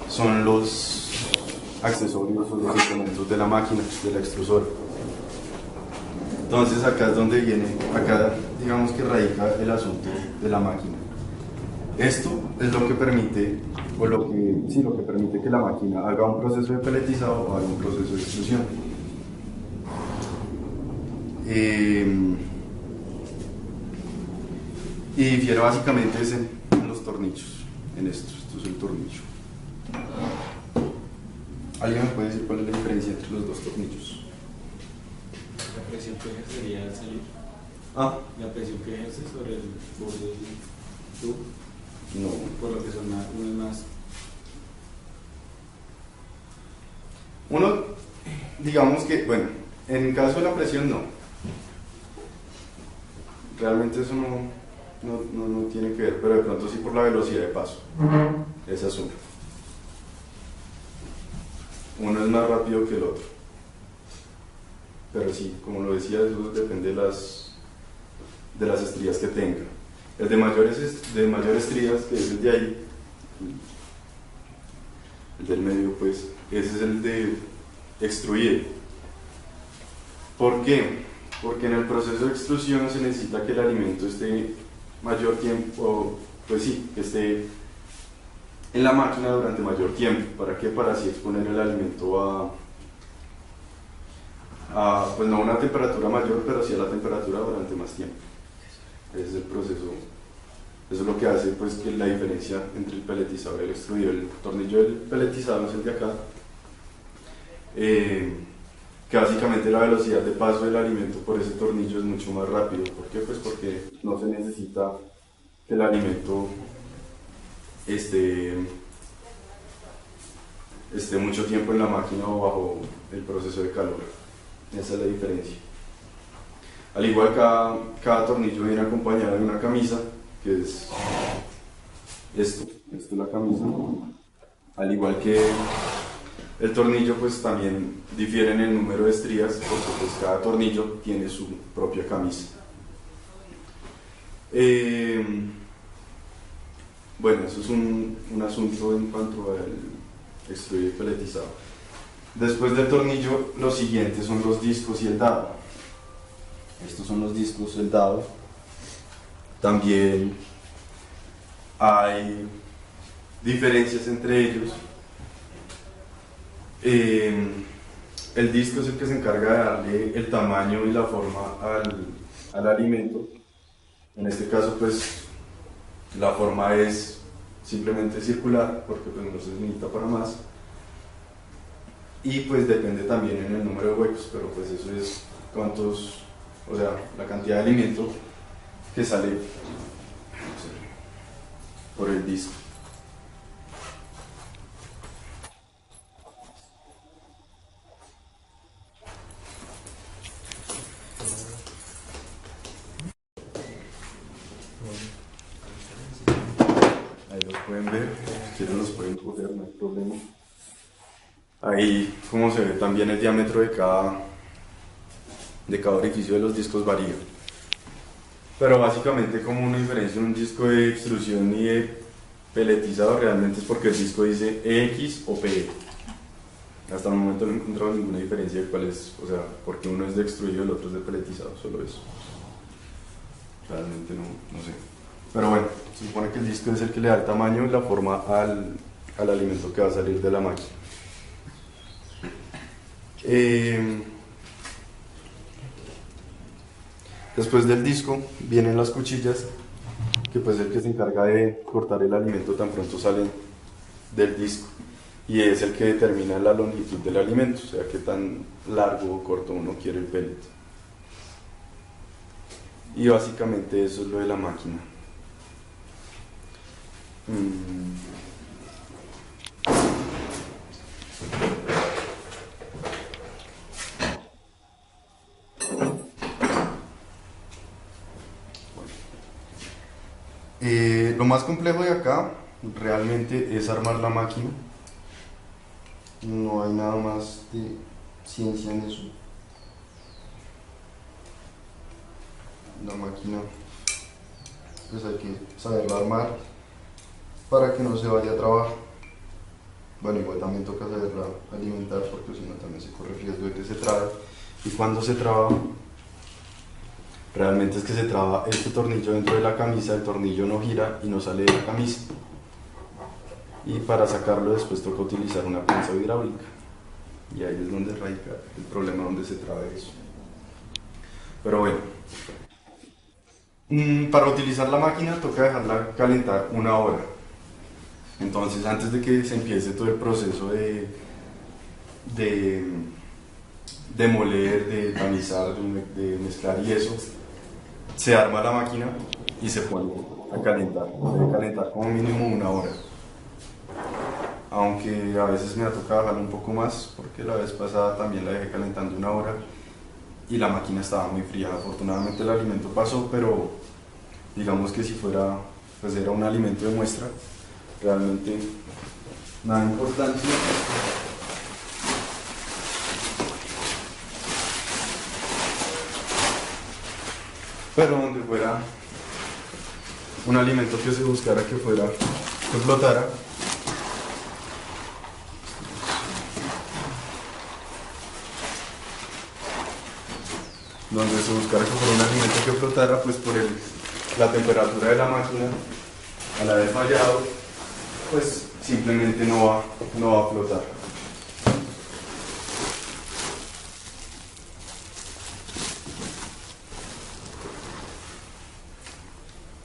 son los accesorios o los instrumentos de la máquina, de la extrusora. Entonces acá es donde viene, acá digamos que radica el asunto de la máquina. Esto es lo que permite, o lo que, sí, lo que permite que la máquina haga un proceso de peletizado o haga un proceso de extrusión. Y difiere básicamente es en los tornillos, en esto es el tornillo. ¿Alguien me puede decir cuál es la diferencia entre los dos tornillos? La presión que ejercería al salir. Ah, La presión que ejerce sobre el borde del tubo. no. Por lo que son uno más. Uno, digamos que, bueno, en el caso de la presión no. Realmente eso no tiene que ver, pero de pronto sí por la velocidad de paso. Esa es una. Uno es más rápido que el otro. Pero sí, como lo decía, eso depende de las estrías que tenga. El de mayor estrías, que es el de ahí, el del medio, pues, ese es el de extruido. ¿Por qué? Porque en el proceso de extrusión se necesita que el alimento esté mayor tiempo, pues sí, que esté en la máquina durante mayor tiempo. ¿Para qué? Para así exponer el alimento pues no a una temperatura mayor, pero sí a la temperatura durante más tiempo. Ese es el proceso. Eso es lo que hace pues que la diferencia entre el peletizador y el extruido. El tornillo del peletizador es el de acá, que básicamente la velocidad de paso del alimento por ese tornillo es mucho más rápido. ¿Por qué? Pues porque no se necesita que el alimento esté mucho tiempo en la máquina o bajo el proceso de calor. Esa es la diferencia. Al igual, cada tornillo viene acompañado de una camisa, que es esto es la camisa. Al igual que el tornillo, pues también difiere en el número de estrías, porque pues cada tornillo tiene su propia camisa. Bueno, eso es un asunto en cuanto al extruido y peletizado. Después del tornillo, lo siguiente son los discos y el dado. Estos son los discos, el dado. También hay diferencias entre ellos. El disco es el que se encarga de darle el tamaño y la forma al alimento. En este caso, pues, la forma es simplemente circular, porque pues, no se necesita para más. Y pues depende también en el número de huecos, pero pues eso es o sea, la cantidad de alimento que sale por el disco. Ahí los pueden ver, si quieren los pueden coger, no hay problema. Ahí, como se ve, también el diámetro de cada orificio de los discos varía. Pero básicamente, como una diferencia en un disco de extrusión y de peletizado, realmente es porque el disco dice EX o PE. Hasta el momento no he encontrado ninguna diferencia de cuál es, o sea, porque uno es de extruido y el otro es de peletizado, solo eso. Realmente no sé. Pero bueno, se supone que el disco es el que le da el tamaño y la forma al alimento que va a salir de la máquina. Después del disco vienen las cuchillas, que pues es el que se encarga de cortar el alimento tan pronto sale del disco, y es el que determina la longitud del alimento, o sea qué tan largo o corto uno quiere el pellet. Y básicamente eso es lo de la máquina. Lo más complejo de acá realmente es armar la máquina. No hay nada más de ciencia en eso. La máquina, pues hay que saberla armar para que no se vaya a trabar. bueno, igual también toca saberla alimentar porque si no también se corre riesgo de que se trabe. Y cuando se traba, realmente es que se traba este tornillo dentro de la camisa, el tornillo no gira y no sale de la camisa. Y para sacarlo después toca utilizar una pinza hidráulica. Y ahí es donde radica el problema, donde se traba eso. Pero bueno, para utilizar la máquina toca dejarla calentar 1 hora. Entonces antes de que se empiece todo el proceso de moler, de tamizar, de mezclar y eso, se arma la máquina y se pone a calentar. Debe calentar como mínimo 1 hora. Aunque a veces me ha tocado dejarlo un poco más, porque la vez pasada también la dejé calentando 1 hora y la máquina estaba muy fría. Afortunadamente el alimento pasó, pero digamos que si fuera, pues era un alimento de muestra, realmente nada importante. Pero donde fuera un alimento que se buscara que fuera, que flotara, donde se buscara que fuera un alimento que flotara, pues por la temperatura de la máquina, al haber fallado, pues simplemente no va a flotar.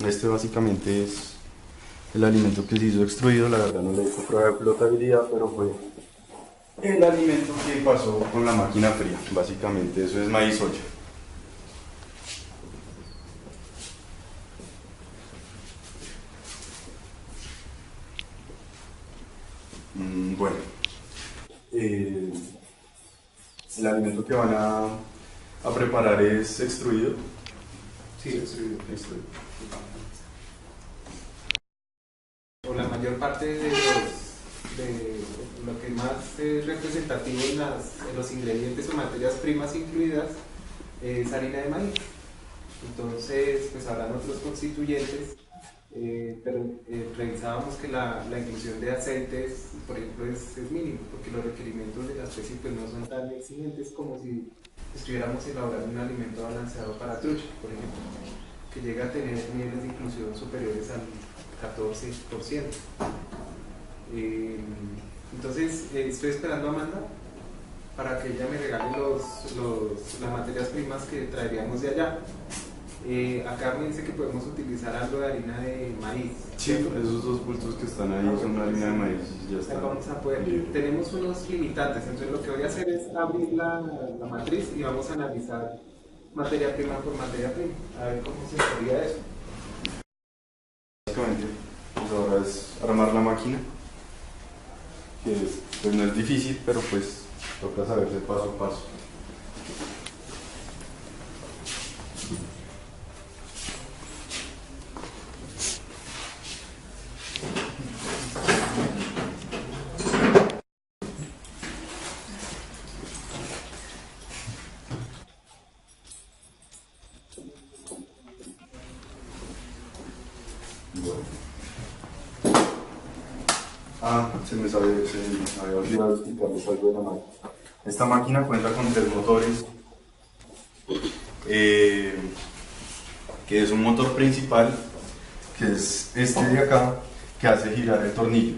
Este básicamente es el alimento que se hizo extruido. La verdad no le hice prueba de flotabilidad, pero fue el alimento que pasó con la máquina fría. Básicamente eso es maíz soya. Bueno, el alimento que van a preparar es extruido. Sí, extruido. Extruido. O la mayor parte de lo que más es representativo en los ingredientes o materias primas incluidas es harina de maíz. Entonces, pues habrán otros constituyentes, pero revisábamos que la inclusión de aceites, por ejemplo, es mínimo, porque los requerimientos de la especie pues, no son tan exigentes como si estuviéramos elaborando un alimento balanceado para trucha, por ejemplo, que llega a tener niveles de inclusión superiores al 14%. Entonces, estoy esperando a Amanda para que ella me regale las materias primas que traeríamos de allá. Acá me dice que podemos utilizar algo de harina de maíz. Sí, esos 2 bultos que están ahí son harina de maíz. Ya está. Vamos a poder. Tenemos unos limitantes, entonces lo que voy a hacer es abrir la matriz y vamos a analizar materia prima por materia prima, a ver cómo se podría eso. Básicamente, pues ahora es armar la máquina, que pues no es difícil, pero pues toca saberse paso a paso. Se me había olvidado explicarles algo de la máquina. Esta máquina cuenta con 3 motores, que es un motor principal, que es este de acá, que hace girar el tornillo.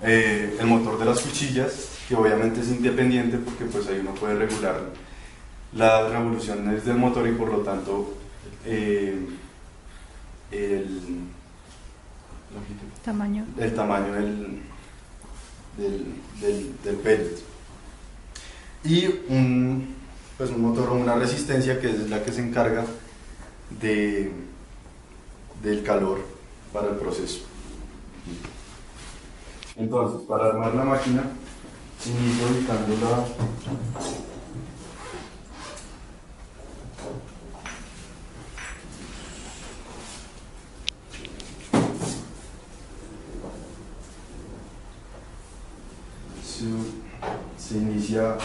El motor de las cuchillas, que obviamente es independiente porque pues ahí uno puede regular las revoluciones del motor y por lo tanto el tamaño del pellet. Y un motor o una resistencia que es la que se encarga del calor para el proceso. Entonces, para armar la máquina, inicio ubicándola se inicia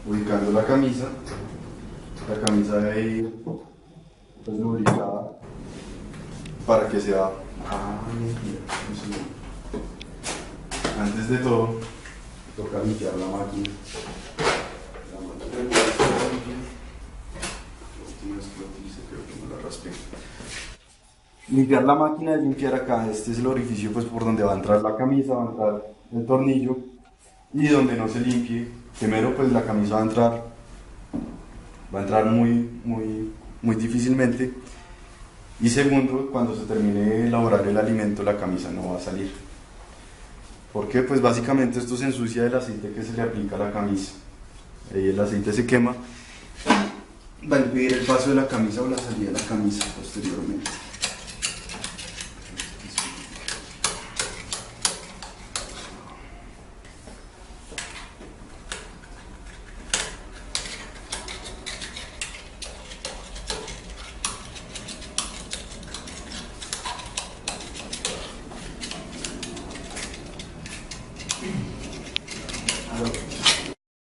ubicando la camisa debe ir pues, lubricada para que sea Ah, mentira. Antes de todo, toca limpiar la máquina. La máquina está limpia. Última escrotiza, creo que me la raspé. Limpiar la máquina es limpiar acá. Este es el orificio pues, por donde va a entrar la camisa, va a entrar el tornillo. Y donde no se limpie, primero pues la camisa va a entrar muy difícilmente. Y segundo, cuando se termine de elaborar el alimento, la camisa no va a salir. ¿Por qué? Pues básicamente esto se ensucia del aceite que se le aplica a la camisa. Ahí el aceite se quema, va a impedir el paso de la camisa o la salida de la camisa posteriormente.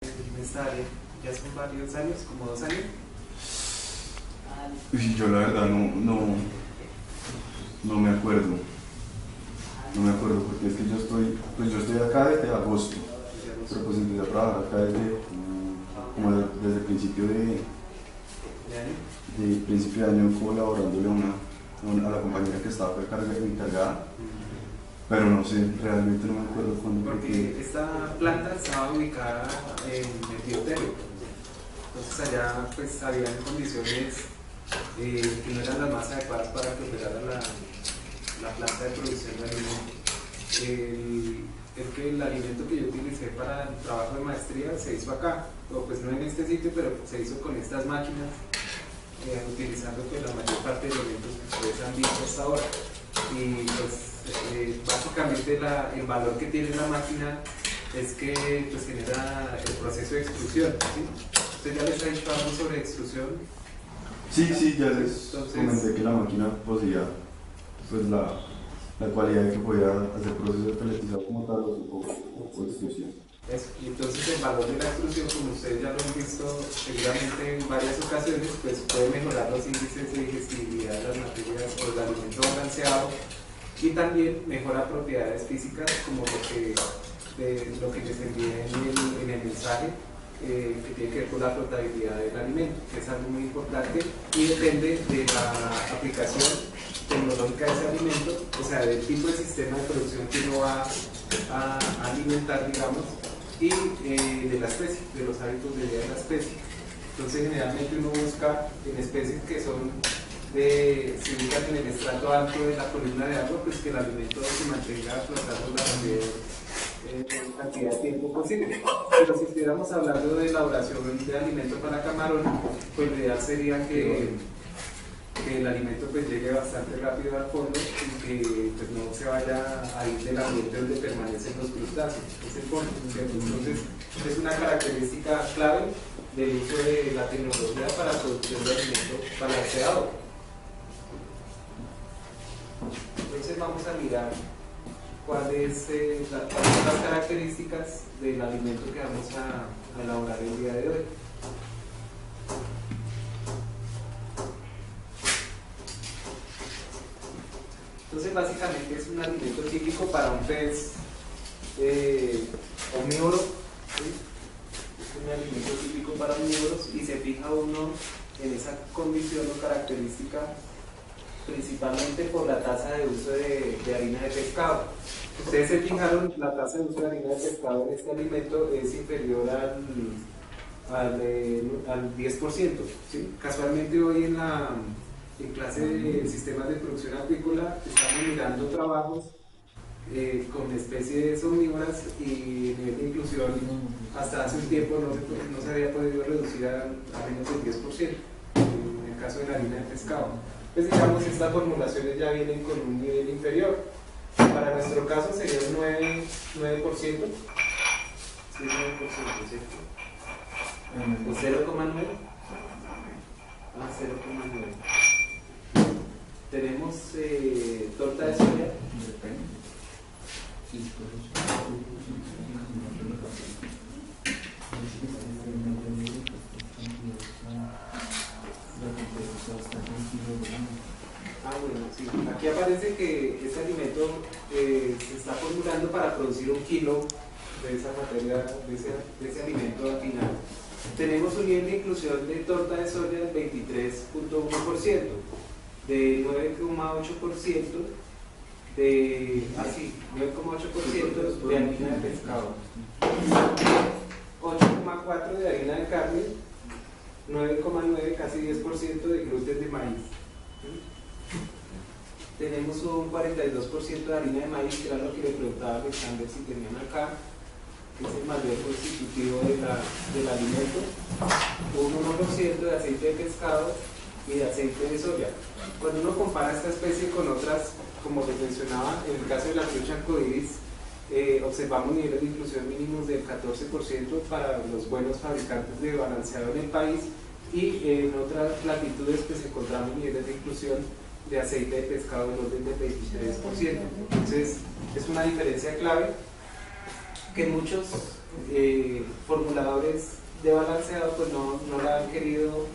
En esta área ya son varios años, como 2 años. Uy, yo la verdad no me acuerdo. No me acuerdo porque es que yo estoy acá desde agosto. Pero pues empecé a trabajar acá desde el principio de año colaborándole a la compañera que estaba encargada. Pero no sé, realmente no me acuerdo cuándo. Porque esta planta estaba ubicada en el Bioterio. Entonces allá pues habían condiciones que no eran las más adecuadas para que operara la planta de producción de alimentos. El alimento que yo utilicé para el trabajo de maestría se hizo acá, o pues no en este sitio, pero se hizo con estas máquinas, utilizando pues la mayor parte de elementos que ustedes han visto hasta ahora. Y pues básicamente el valor que tiene la máquina es que pues genera el proceso de extrusión, ¿sí? ¿Usted ya les ha dicho algo sobre extrusión? Sí, ya les comenté que la máquina poseía pues, la cualidad de que podía hacer proceso de peletizado como tal o extrusión. Eso. Y entonces el valor de la extrusión, como ustedes ya lo han visto seguramente en varias ocasiones, pues puede mejorar los índices de digestibilidad de las materias o del alimento balanceado y también mejora propiedades físicas como lo que les envié en el mensaje, que tiene que ver con la flotabilidad del alimento, que es algo muy importante y depende de la aplicación tecnológica de ese alimento, o sea, del tipo de sistema de producción que uno va a alimentar, digamos, y de la especie, de los hábitos de vida de la especie. Entonces, generalmente uno busca en especies que se ubican en el estrato alto de la columna de agua, pues que el alimento se mantenga flotando la mayor cantidad de tiempo posible. Pero si estuviéramos hablando de elaboración de alimento para camarón, pues lo ideal sería que el alimento pues llegue bastante rápido al fondo y que pues, no se vaya a ir del ambiente donde permanecen los crustáceos, es el fondo, ¿cierto? Entonces es una característica clave del uso de la tecnología para la producción de alimento balanceado. Entonces vamos a mirar cuáles son las características del alimento que vamos a elaborar el día de hoy. Entonces básicamente es un alimento típico para un pez omnívoro, ¿sí? Es un alimento típico para omnívoros y se fija uno en esa condición o característica principalmente por la tasa de uso de harina de pescado. Ustedes se fijaron, la tasa de uso de harina de pescado en este alimento es inferior al 10%, ¿sí? Casualmente hoy en clase de sistemas de producción acuícola estamos mirando trabajos con especies omnívoras y nivel de inclusión hasta hace un tiempo no se había podido reducir a menos del 10% en el caso de la harina de pescado. Pues digamos, estas formulaciones ya vienen con un nivel inferior. Para nuestro caso sería un 9%. Sí, 9%, ¿cierto? ¿O 0,9? Ah, 0,9. Tenemos torta de soya. Ah, bueno, sí, Aquí aparece que este alimento se está formulando para producir 1 kilo de esa materia, de ese alimento al final. Tenemos un nivel de inclusión de torta de soya del 23.1%, de 9,8% de 9,8% de harina de pescado, 8,4% de harina de carne, 9,9%, casi 10% de gluten de maíz. Tenemos un 42% de harina de maíz, que era lo que le preguntaba a Alexander si tenían acá, que es el mayor constitutivo del alimento, un 1% de aceite de pescado y de aceite de soya. Cuando uno compara esta especie con otras, como les mencionaba, en el caso de la trucha arcoíris, observamos niveles de inclusión mínimos del 14% para los buenos fabricantes de balanceado en el país, y en otras latitudes pues encontramos niveles de inclusión de aceite de pescado en orden del 23%. Entonces es una diferencia clave que muchos formuladores de balanceado pues no la han querido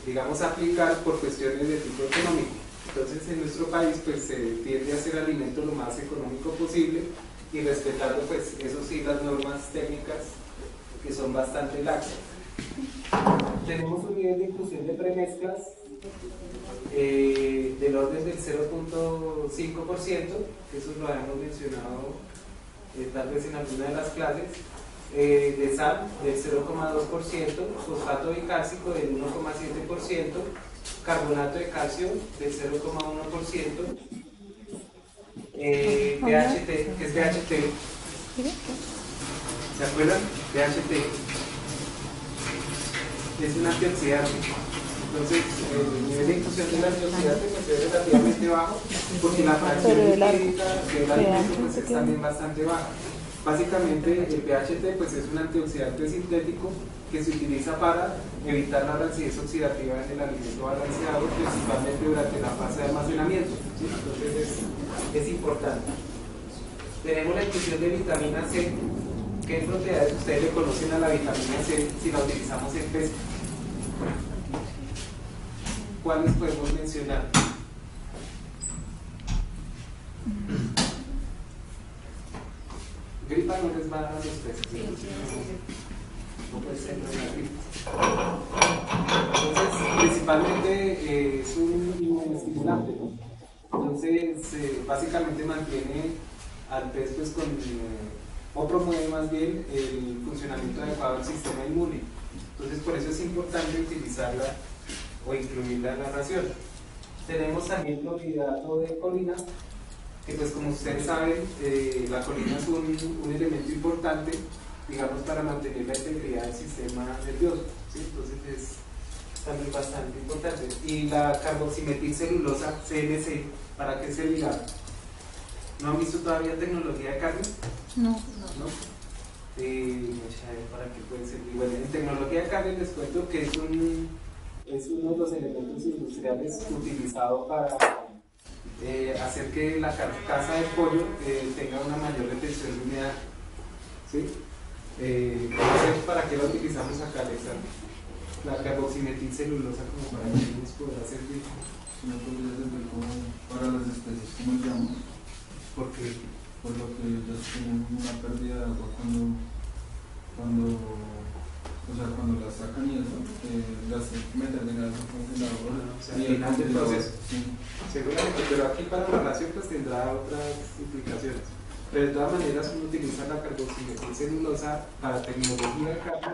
digamos aplicar por cuestiones de tipo económico. Entonces en nuestro país pues se tiende a hacer alimento lo más económico posible y respetando pues eso sí las normas técnicas que son bastante laxas. Tenemos un nivel de inclusión de premezclas del orden del 0.5%, que eso lo habíamos mencionado tal vez en alguna de las clases, de sal del 0,2%, fosfato bicálcico del 1,7%, carbonato de calcio del 0,1%, BHT, que es BHT, ¿se acuerdan? BHT es un antioxidante. Entonces, el nivel de inclusión del antioxidante pues, es relativamente bajo, porque la fracción lipídica del alimento pues, es también bastante baja. Básicamente, el BHT pues, es un antioxidante sintético que se utiliza para evitar la rancidez oxidativa en el alimento balanceado, principalmente durante la fase de almacenamiento. ¿Sí? Entonces, es importante. Tenemos la inclusión de vitamina C. ¿Qué propiedades ustedes le conocen a la vitamina C si la utilizamos en pesca? ¿Cuáles podemos mencionar? Gripa no les va a dar a los peces. No puede ser una gripa. Entonces, principalmente es un inmunoestimulante, ¿no? Entonces, básicamente mantiene al pez pues, o promueve más bien el funcionamiento adecuado del sistema inmune. Entonces, por eso es importante utilizarla o incluirla en la ración. Tenemos también clorhidrato de colina, que pues como ustedes saben, la colina es un elemento importante, digamos, para mantener la integridad del sistema nervioso, ¿sí? Entonces es también bastante importante. Y la carboximetilcelulosa, CMC, ¿para qué servirá? ¿No han visto todavía tecnología de carne? No. ¿No? ¿Para qué puede servir? Bueno, en tecnología de carne les cuento que es uno de los elementos industriales utilizados para hacer que la carcasa del pollo tenga una mayor retención de humedad. ¿Sí? Entonces, ¿para qué la utilizamos acá, Alexander? La carboximetilcelulosa, como para que nos podrá servir. No podría servir como para las especies, ¿cómo se llama? Porque Por lo que ellos tienen una pérdida de agua cuando las sacan y eso, las meten en el congelador. o sea, al final del proceso. Sí. Seguramente, pero aquí para la relación pues tendrá otras implicaciones. Pero de todas maneras uno utiliza la carboximetilcelulosa para tecnología de carne,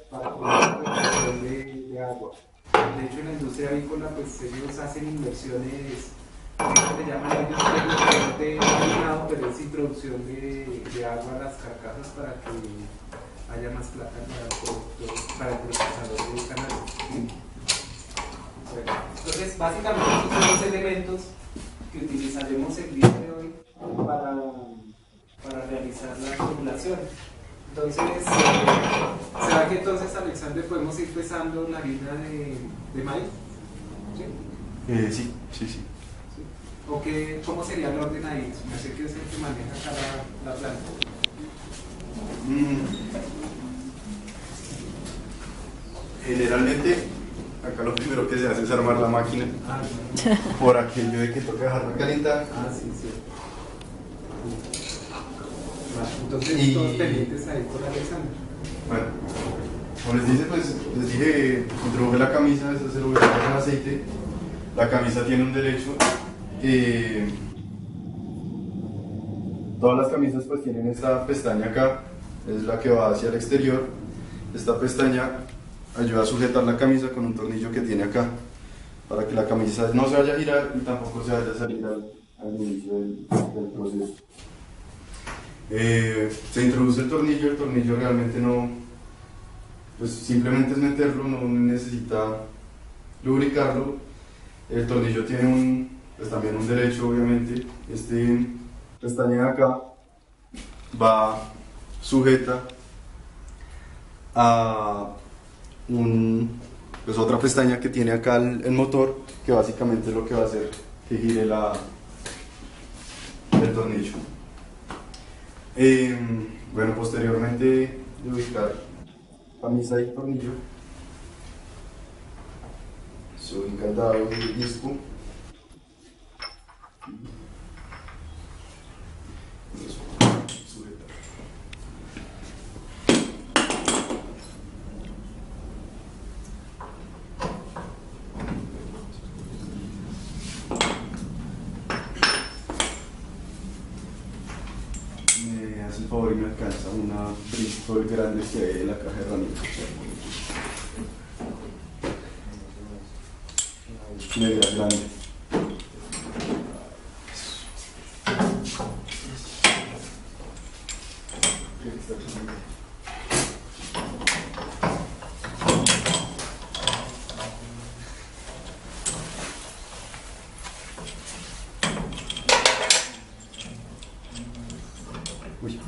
para la retención de agua. De hecho en la industria avícola pues ellos hacen inversiones, se llaman ellos técnicamente marinado, pero es introducción de agua a las carcasas para que haya más plata para el procesador de cannabis. Bueno, entonces básicamente estos son los elementos que utilizaremos el día de hoy para realizar la formulación. Entonces, ¿será que entonces, Alexander, podemos ir pesando la harina de maíz? Sí. Sí. ¿O cómo sería el orden ahí? Me sé que es el que maneja acá la planta. Generalmente, acá acá lo primero que se hace es armar la máquina por aquello de que toca dejarla calentar. Sí, sí. Entonces, todos pendientes ahí con Alexander. Bueno, como les dice, pues les dije, introduje la camisa, eso se lo voy a poner con aceite. La camisa tiene un derecho. Todas las camisas pues tienen esta pestaña acá, es la que va hacia el exterior. Esta pestaña ayuda a sujetar la camisa con un tornillo que tiene acá, para que la camisa no se vaya a girar y tampoco se vaya a salir al inicio del proceso. Se introduce el tornillo realmente no, pues simplemente es meterlo, no necesita lubricarlo. El tornillo tiene pues también un derecho, obviamente. Pestaña de acá va sujeta a pues otra pestaña que tiene acá el motor, que básicamente es lo que va a hacer que gire el tornillo. Bueno, posteriormente de ubicar camisa y tornillo, se ubica el dado del disco. Me hace el favor y me alcanza una Bristol grande que hay en la caja de herramientas. Media grande. Uy.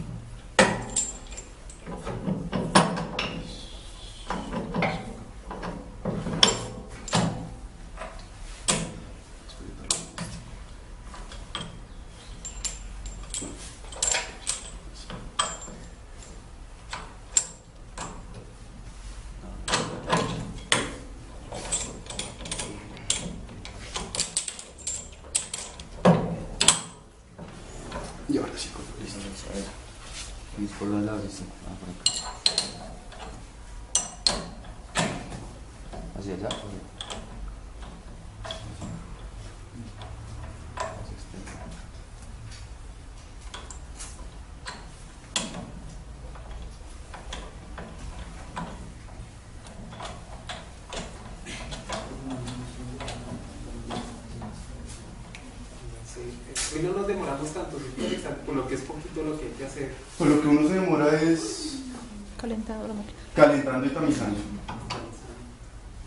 Y ahora sí, listo. Por los lados, sí. Por acá. Hacia allá. Hoy no nos demoramos tanto, por lo que es poquito lo que hay que hacer. Pues lo que uno se demora es calentando y tamizando.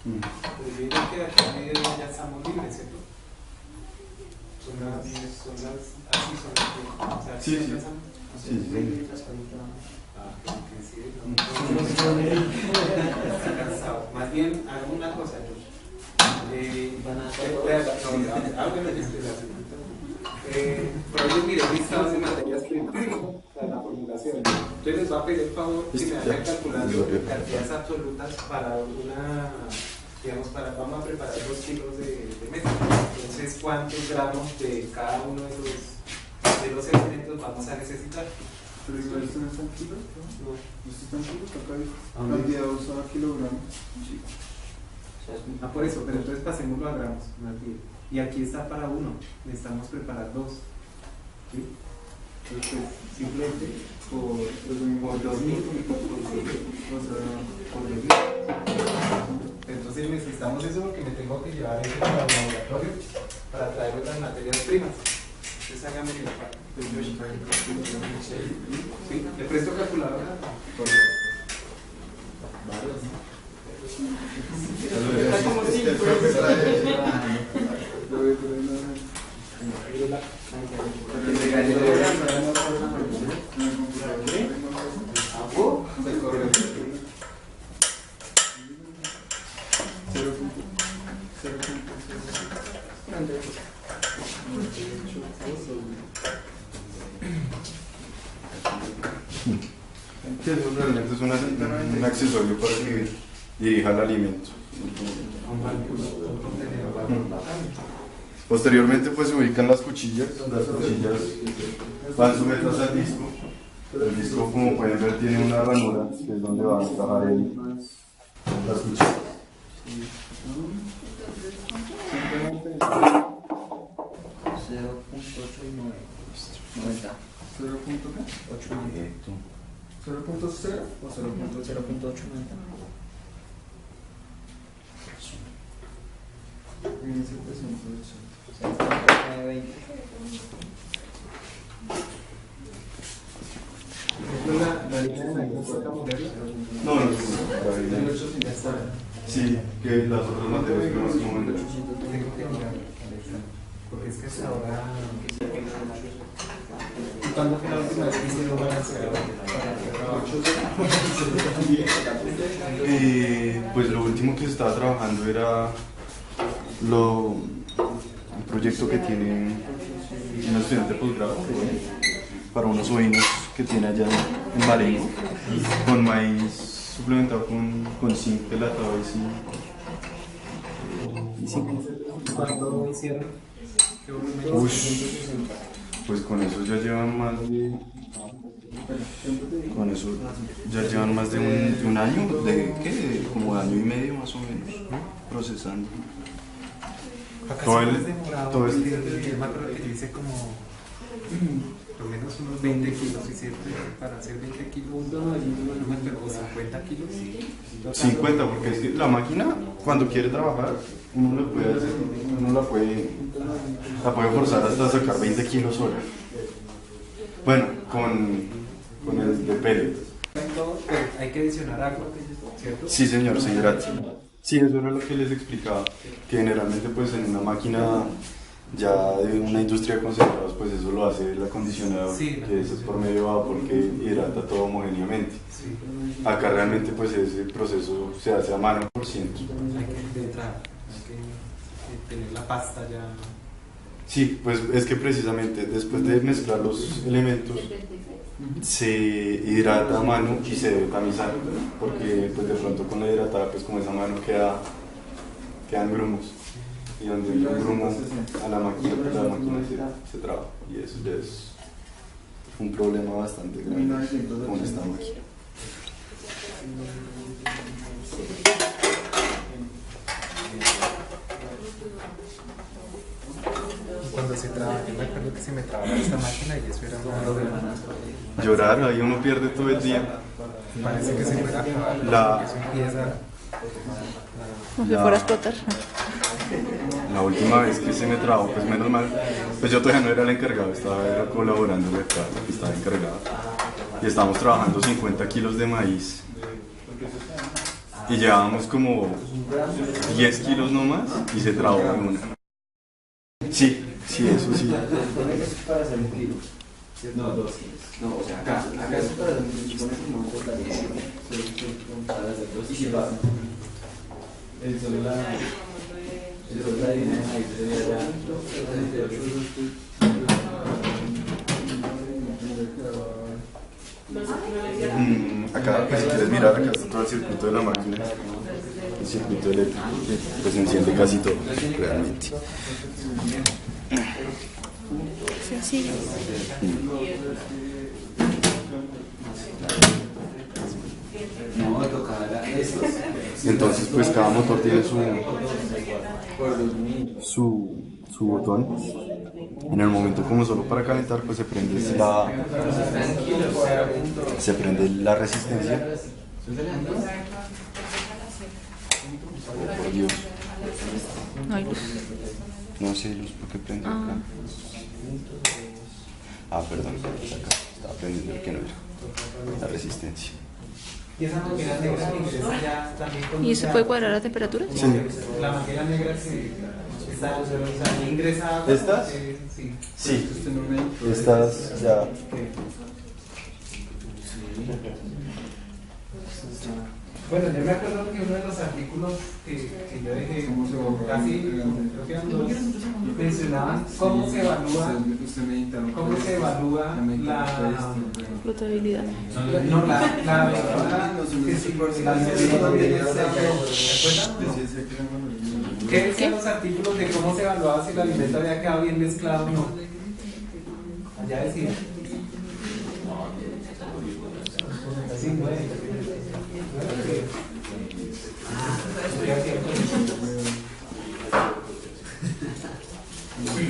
Pues yo diría que aquí a mediodía ya estamos libres, ¿cierto? Son las, así son las que, o sea, Sí, sí. Sí, sí. Está cansado. Más bien, hagamos una cosa, George. Por ahí mire listados de materias primas, la formulación. Entonces les va a pedir el favor que me vayan calculando cantidades absolutas para digamos, vamos a preparar 2 kilos de mezcla. Entonces, ¿cuántos gramos de cada uno de los elementos vamos a necesitar? Pero igual esto no están kilos, ¿no? No. Esto están kilos, acá hay cantidad usada kilogramos. Sí. Por eso, pero entonces pasémoslo a gramos, más bien. Y aquí está para 1, necesitamos preparar 2. ¿Sí? Entonces, simplemente por 2.000 por 2.000. Entonces necesitamos eso porque me tengo que llevar eso para el laboratorio para traer las materias primas. Entonces hágame la parte. ¿Sí? ¿Le presto calculadora? Está como 5. Sí, eso realmente es un accesorio para que dirija el alimento. con un contenedor. Posteriormente pues se ubican las cuchillas van sujetas al disco. El disco, como pueden ver, tiene una ranura que es donde va a encajar las cuchillas. 0.0 o 0.0.890. La línea de maíz toca moverla. No, sí, que las otras materias que más como Tengo que mirar, porque es que hasta ahora. ¿Cuándo fue la última vez que hicieron balanceado? Pues lo último que se estaba trabajando era un proyecto que tiene un estudiante de posgrado para unos ovinos que tiene allá en Marengo, con maíz suplementado con zinc delatado y zinc. ¿Cuándo hicieron? Pues con eso ya llevan más de... Con eso ya llevan más de un año, ¿de qué? Como año y medio más o menos, ¿no? Procesando. Vacaciones demorado, todo yo me acuerdo que yo hice como por lo menos unos 20 kilos, ¿cierto? Para hacer 20 kilos, no me acuerdo, 50 kilos. 50, porque es que la máquina, cuando quiere trabajar, uno la puede hacer, la puede forzar hasta sacar 20 kilos hora. Bueno, con el de pellet. Hay que adicionar agua, ¿cierto? Sí, señor, se hidrata. Sí, eso era lo que les explicaba, que generalmente pues en una máquina ya de una industria de concentrados, pues eso lo hace el acondicionador, sí, que eso es por medio de vapor que hidrata todo homogéneamente. Sí. Acá realmente pues ese proceso se hace a mano por ciento. Hay que tener la pasta ya. Sí, pues es que precisamente después de mezclar los elementos se hidrata a mano y se debe tamizar, porque pues de pronto con la hidratada pues como esa mano quedan grumos, y donde hay un grumo a la máquina se traba, y eso ya es un problema bastante grande con esta máquina. Cuando se traba, yo me acuerdo que se me trababa esta máquina y eso era una... Llorar, ahí uno pierde todo el día. Parece que se fuera a acabar, eso empieza... Como si fuera a explotar. La última vez que se me trabó, pues menos mal, pues yo todavía no era el encargado, era colaborando estaba encargado. Y estábamos trabajando 50 kilos de maíz. Y llevábamos como 10 kilos nomás y se trabó en una. Sí, eso sí. Para hacer un kilo. No, 2 kilos. No, o sea, acá es para hacer un kilo. Para hacer 2 kilos. Eso es la línea de maíz de allá. Acá, pues, si quieres mirar, acá está todo el circuito de la máquina, el circuito eléctrico, que pues enciende casi todo, realmente. Sencillo. No, tocará estos. Entonces, pues cada motor tiene su botón. En el momento, como solo para calentar, pues se prende la resistencia. Oh, por Dios. No hay luz. No sé luz porque prende acá. Perdón, es acá. Estaba prendiendo el que no era. La resistencia. ¿Y esa manguera negra que ingresa ya también con... ¿Y se puede cuadrar la temperatura? Sí. La manguera negra que está, o sea, ingresa agua. ¿Estas? Sí. Sí. Estas ya. Bueno, yo me acuerdo que uno de los artículos que yo dejé, casi, creo que eran 2, mencionaban cómo se evalúa la Flotabilidad. no, la aventura que si la aventura donde ya se ¿te acuerdas? ¿Qué decían los artículos de cómo se evaluaba si el alimento había quedado bien mezclado o no? Allá decía. Sí, no es.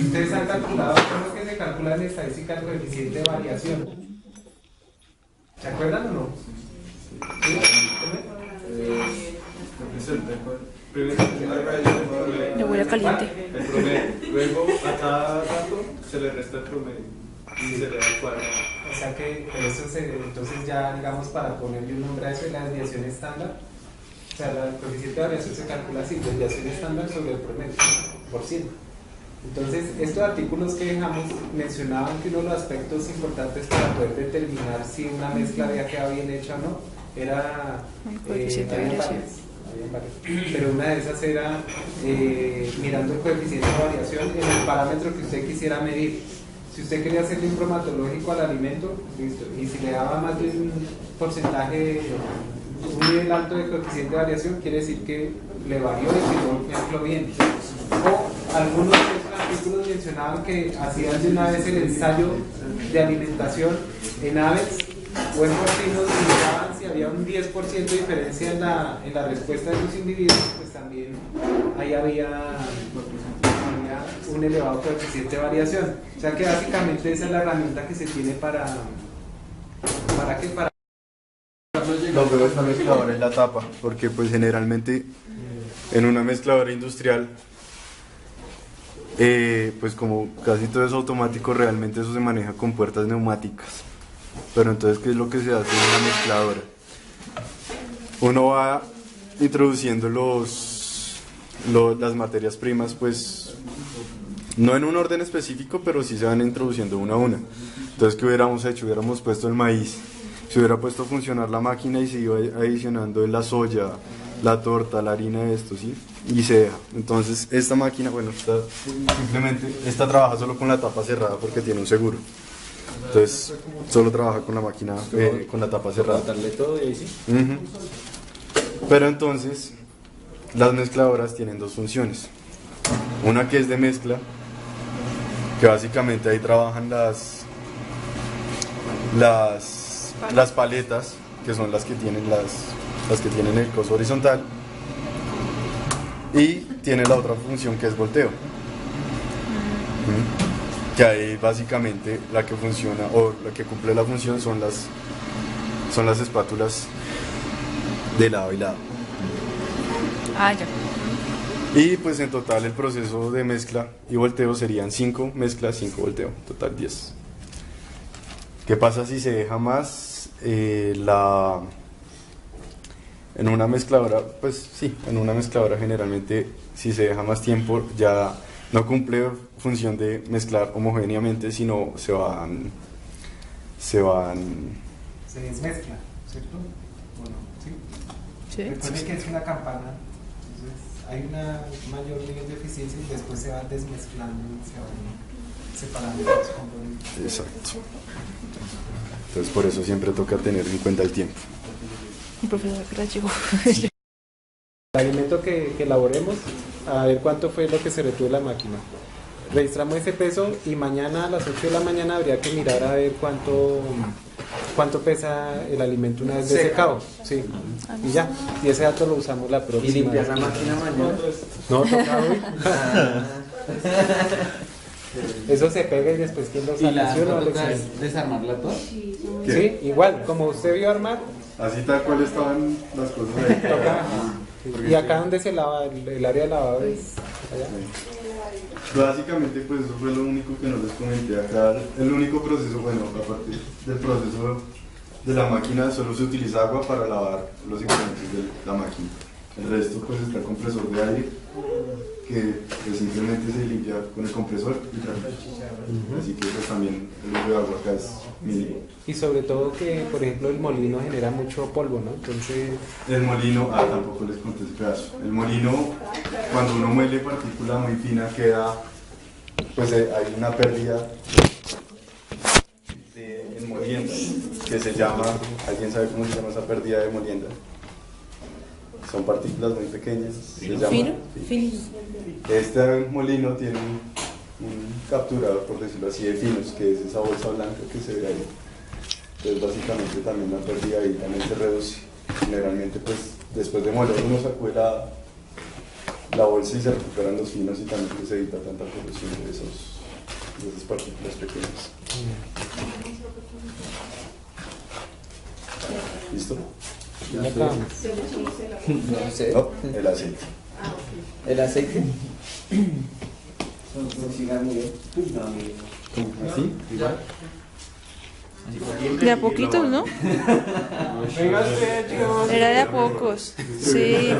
Ustedes han calculado cómo es que se calcula en estadística el coeficiente de variación. ¿Se acuerdan o no? ¿Sí? Le huele caliente. El promedio. Luego a cada dato se le resta el promedio y se le da el cuadrado. O sea que eso entonces ya digamos para ponerle un nombre a eso, la desviación estándar, o sea el coeficiente de variación se calcula así, desviación estándar sobre el promedio, por 100. Entonces estos artículos que dejamos mencionaban que uno de los aspectos importantes para poder determinar si una mezcla había quedado bien hecha o no, era habían varias, pero una de esas era mirando el coeficiente de variación en el parámetro que usted quisiera medir. Si usted quería hacerle un cromatológico al alimento, listo, y si le daba más de un porcentaje, un nivel alto de coeficiente de variación, quiere decir que le varió y que no mezcló bien. O algunos de estos artículos mencionaban que hacían de una vez el ensayo de alimentación en aves o en porcinos y miraban si había un 10% de diferencia en la respuesta de los individuos, pues también ahí había un elevado coeficiente de variación. O sea que básicamente esa es la herramienta que se tiene para qué, para Lo peor es la mezcladora es la tapa, porque pues generalmente en una mezcladora industrial, pues como casi todo es automático, realmente eso se maneja con puertas neumáticas. Pero entonces, ¿qué es lo que se hace en una mezcladora? Uno va introduciendo las materias primas, pues no en un orden específico, pero sí se van introduciendo una a una. Entonces, ¿qué hubiéramos hecho? Hubiéramos puesto el maíz, se hubiera puesto a funcionar la máquina y se iba adicionando la soya, la torta, la harina, esto, ¿sí? Y se deja. Entonces, esta máquina, bueno, esta trabaja solo con la tapa cerrada porque tiene un seguro. Entonces, solo trabaja con la máquina, con la tapa cerrada. Darle todo y ahí sí. Pero entonces, las mezcladoras tienen dos funciones. Una que es de mezcla, que básicamente ahí trabajan las paletas, que son las que tienen el coso horizontal, y tiene la otra función que es volteo. Que ahí básicamente la que funciona o la que cumple la función son las espátulas de lado y lado. Ah, ya. Y pues en total el proceso de mezcla y volteo serían 5 mezclas, 5 volteo, total 10. ¿Qué pasa si se deja más? En una mezcladora, pues sí, en una mezcladora generalmente si se deja más tiempo ya no cumple función de mezclar homogéneamente, sino se desmezcla, ¿cierto? Bueno, ¿sí? Sí. Recuerden que es una campana, entonces hay una mayor nivel de eficiencia y después se va desmezclando y se van separando los componentes. Exacto. Entonces por eso siempre toca tener en cuenta el tiempo. Mi profesor que la llegó. El alimento que elaboremos, a ver cuánto fue lo que se retuvo en la máquina. Registramos ese peso y mañana a las 8 de la mañana habría que mirar a ver cuánto pesa el alimento una vez desecado. Sí. Y ya, y ese dato lo usamos la próxima. ¿Y limpias la máquina mañana? No, toca hoy. Eso se pega y después quién lo ¿Y la saca, ¿sí o no, toca Alexis? es desarmarla toda? Sí, igual, como usted vio armar, Así tal cual estaban las cosas ahí. toca. Y acá donde se lava, el área de lavado es allá. Básicamente pues eso fue lo único que no les comenté acá. El único proceso, bueno, aparte del proceso de la máquina, solo se utiliza agua para lavar los ingredientes de la máquina. El resto pues está el compresor de aire, que pues, simplemente se limpia con el compresor y tranquilo. Así que pues también el uso de agua acá es mínimo. Y sobre todo que, por ejemplo, el molino genera mucho polvo, ¿no? Entonces, El molino, tampoco les conté ese pedazo. El molino, cuando uno muele partícula muy fina, queda, pues hay una pérdida en molienda, que se llama, ¿alguien sabe cómo se llama esa pérdida de molienda? Son partículas muy pequeñas. Se llama, ¿Fino? sí. Fino. Este molino tiene un capturador, por decirlo así, de finos, que es esa bolsa blanca que se ve ahí. Entonces básicamente también la pérdida ahí también se reduce. Generalmente pues después de moler uno sacude la bolsa y se recuperan los finos y también pues, se evita tanta corrosión de esas partículas pequeñas. ¿Listo? No sé. No, el aceite. ¿El aceite? ¿Así? ¿Igual? De a poquitos, ¿no? Era de a pocos. Sí.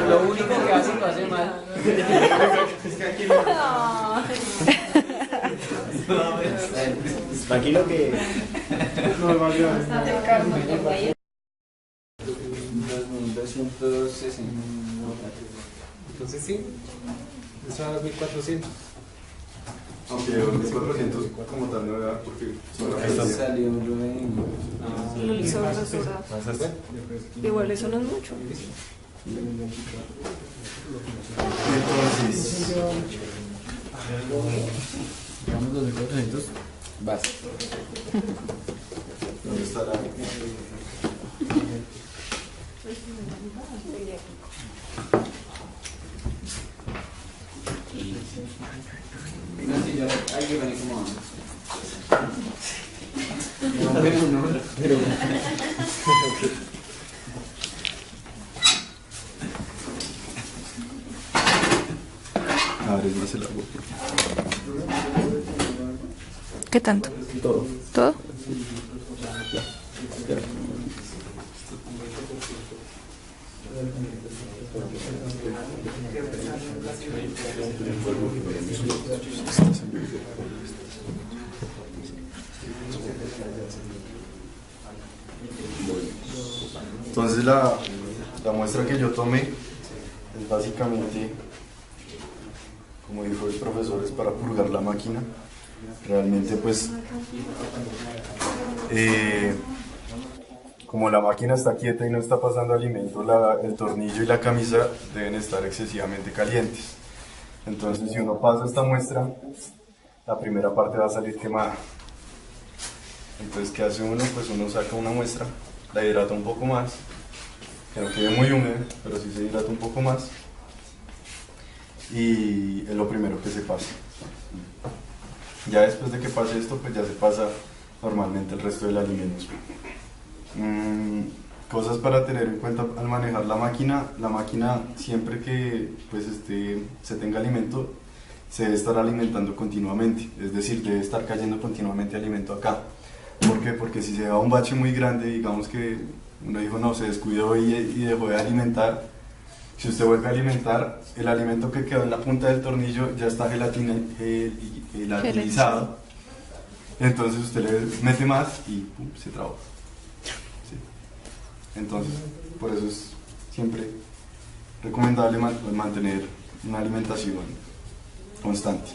Lo único que hace lo hace mal. Imagino que 2.260. Entonces sí, eso da 2.400. Aunque 2.400 como tal no da porque solamente Salió lo de... Igual eso no es mucho. entonces Digamos 2.400. Vas. ¿dónde está la? Sí, ya hay que venir como pero Abres más el agua. ¿Qué tanto? Todo. ¿Todo? Entonces la muestra que yo tomé es básicamente, como dijo el profesor, es para purgar la máquina. Realmente pues como la máquina está quieta y no está pasando alimento, el tornillo y la camisa deben estar excesivamente calientes. Entonces si uno pasa esta muestra, la primera parte va a salir quemada. Entonces ¿qué hace uno? Pues uno saca una muestra, la hidrata un poco más, que no quede muy húmeda, pero sí se hidrata un poco más, y es lo primero que se pasa. Ya después de que pase esto, pues ya se pasa normalmente el resto del alimento. Cosas para tener en cuenta al manejar la máquina siempre que pues, se tenga alimento, se debe estar alimentando continuamente, es decir, debe estar cayendo continuamente alimento acá. ¿Por qué? Porque si se da un bache muy grande, digamos que uno dijo no, se descuidó y dejó de alimentar, si usted vuelve a alimentar, el alimento que quedó en la punta del tornillo ya está gelatinizado, entonces usted le mete más y ¡pum!, se traba. ¿Sí? Entonces, por eso es siempre recomendable mantener una alimentación constante.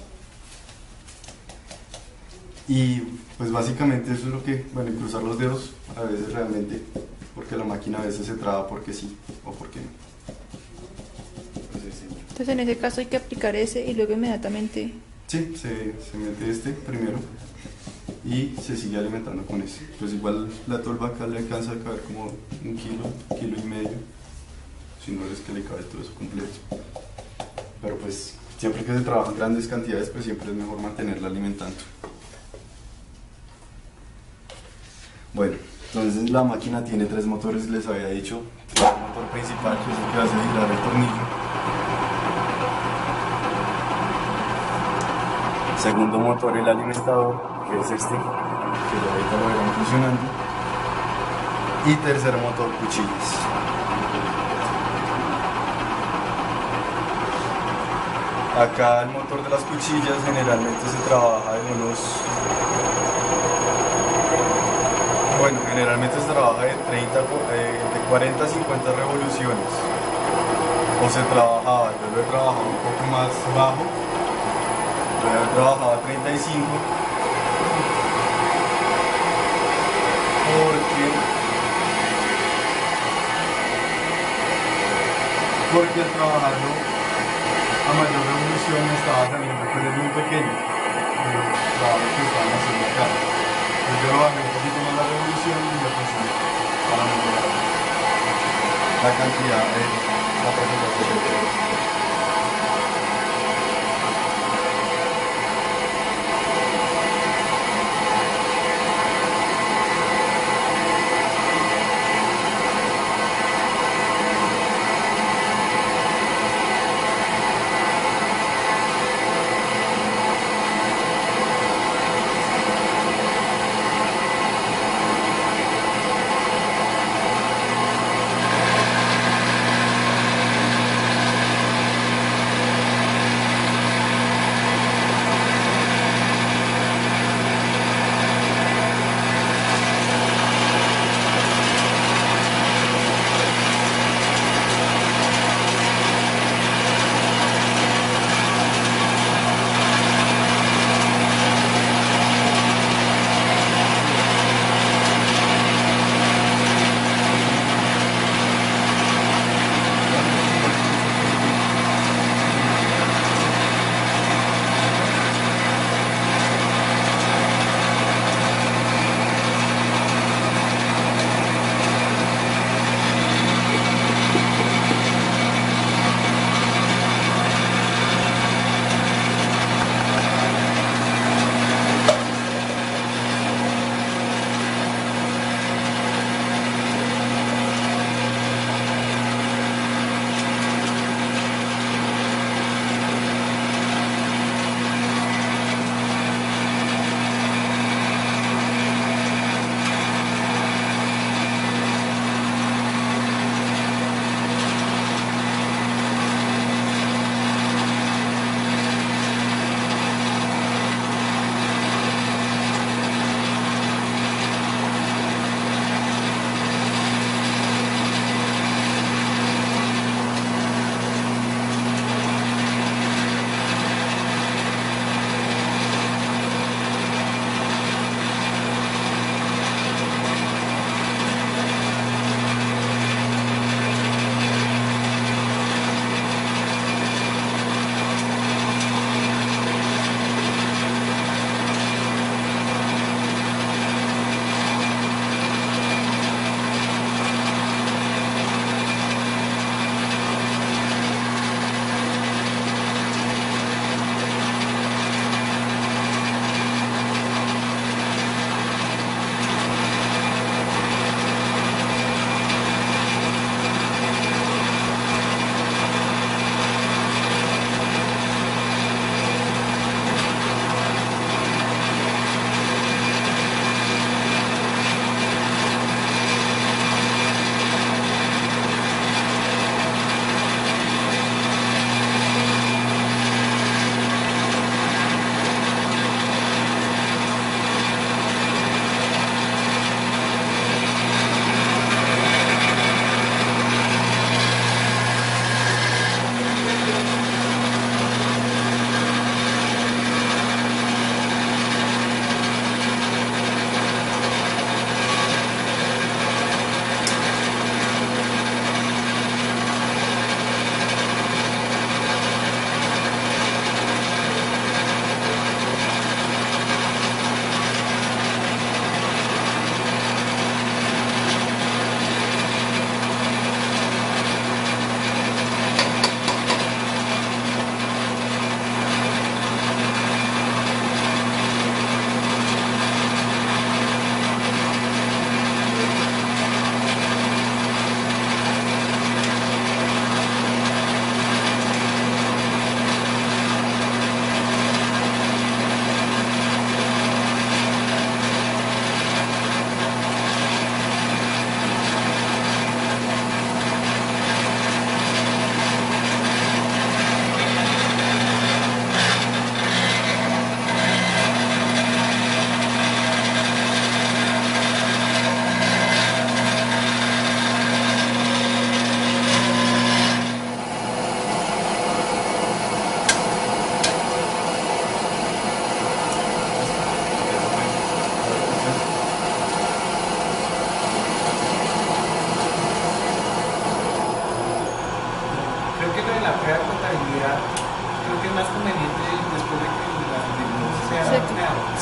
Y pues básicamente eso es lo que, bueno, cruzar los dedos a veces realmente, porque la máquina a veces se traba porque sí o porque no. Entonces en ese caso hay que aplicar ese y luego inmediatamente... Sí, se mete este primero y se sigue alimentando con ese. Pues igual la tolva acá le alcanza a caber como 1 kilo, 1,5 kilos, si no es que le cabe todo eso completo. Pero pues siempre que se trabajan grandes cantidades, pues siempre es mejor mantenerla alimentando. Bueno, entonces la máquina tiene 3 motores, les había dicho. El motor principal, que es el que hace girar el tornillo. Segundo motor, el alimentador, que es este, que ahorita lo verán funcionando. Y tercer motor, cuchillas. Acá el motor de las cuchillas generalmente se trabaja de generalmente se trabaja de 40 a 50 revoluciones. O se trabajaba, yo lo he trabajado un poco más bajo. Yo he trabajado a 35 porque al trabajarlo a mayor revolución me estaba saliendo cosas muy pequeñas del trabajo que estaban haciendo acá. Entonces yo lo bajé un poquito más la revolución y me puse para mejorar la cantidad de la presentación.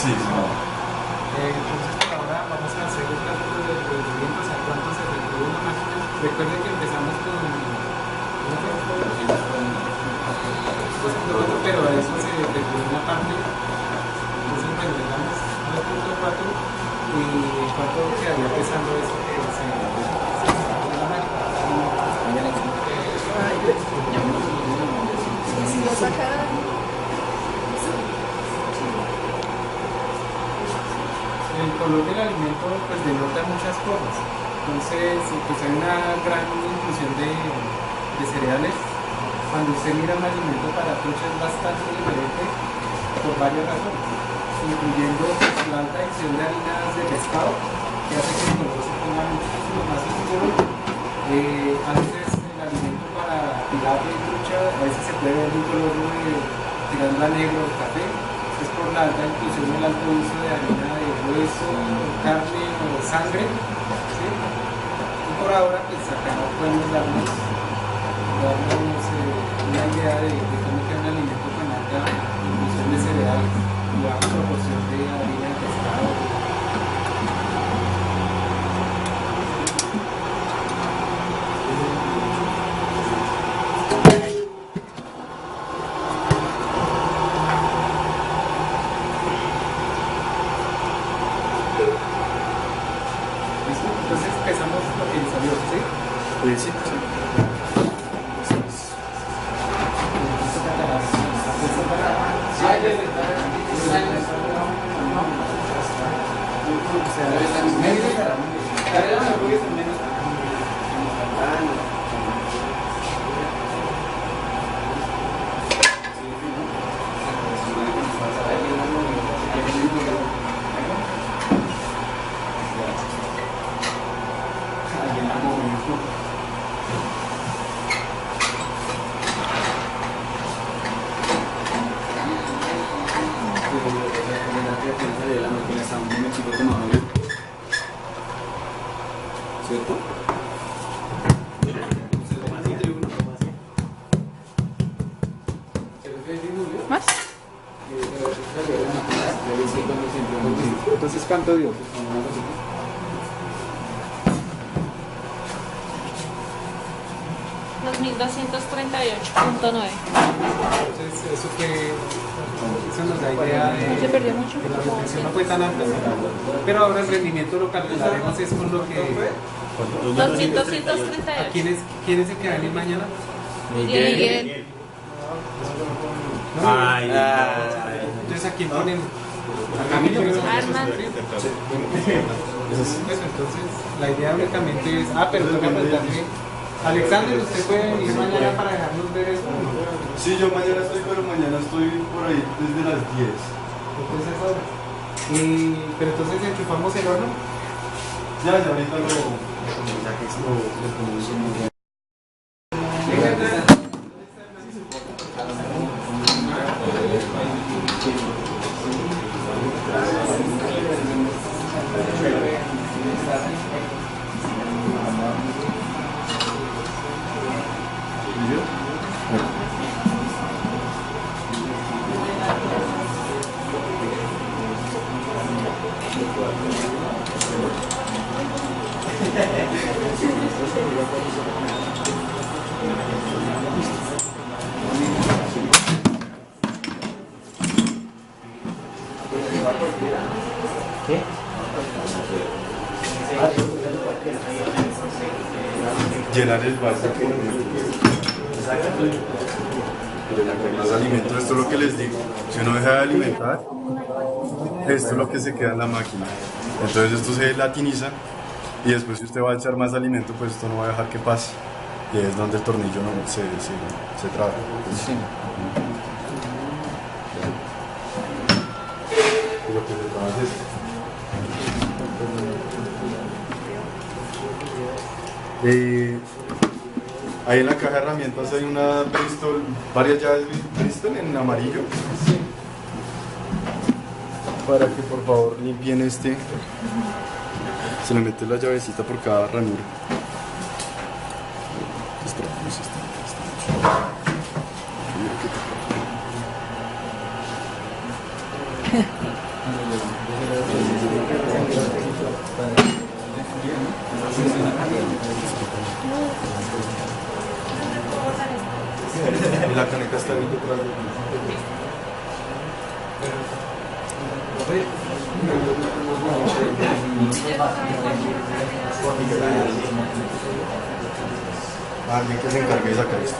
Sí, sí. Entonces por ahora vamos a hacer el cálculo del rendimiento, o sea, cuánto se requiere una máquina. Recuerden que empezamos con 2.4, pero a eso se requiere una parte. Entonces, bueno, digamos 2.4 y cuánto quedaría pesando eso que se la máquina. Si lo sacara. El color del alimento pues denota muchas cosas. Entonces, pues hay una gran inclusión de cereales. Cuando usted mira un alimento para trucha es bastante diferente por varias razones, incluyendo pues, la alta adición de harinas de pescado, que hace que el color se ponga muchísimo más oscuro. A veces el alimento para tilapia y trucha, a veces se puede ver un color tirando a negro o café. Es por la alta inclusión y el alto uso de harina de hueso, carne o sangre, ¿sí? Y por ahora, pues acá no podemos darnos una idea de cómo queda un alimento con alta inclusión de cereales y baja proporción de harina de pescado. Entonces empezamos lo que salió, ¿sí? Sí, sí. ¿Cierto? ¿Más? Entonces, ¿cuánto dio? 2238.9. Entonces, eso nos da idea de Se perdió mucho. que la retención no fue tan amplia. Pero ahora el rendimiento lo calcularemos es con lo que... ¿A 2238. quién es el que va a venir mañana? Miguel. ¿No? Ay, Entonces, ¿a quién ponemos? A Camilo. Arman. Pues entonces, la idea únicamente es... pero toca preguntarle... Alexander, ¿usted puede venir mañana para dejarnos ver eso? Sí, yo mañana estoy, pero mañana estoy por ahí desde las 10. Entonces, ahora. Pero entonces enchufamos el horno. Ya ahorita lo llenar el vaso con más alimento. Esto es lo que les digo. Si uno deja de alimentar, esto es lo que se queda en la máquina. Entonces esto se latiniza y después si usted va a echar más alimento, pues esto no va a dejar que pase. Y es donde el tornillo no se traba. sí. Y lo que se traba es esto. Ahí en la caja de herramientas hay una Bristol, varias llaves Bristol en amarillo. Para que por favor limpien este. Se le mete la llavecita por cada ranura. Y la caneca está ahí detrás de alguien que se encargue de sacar esto.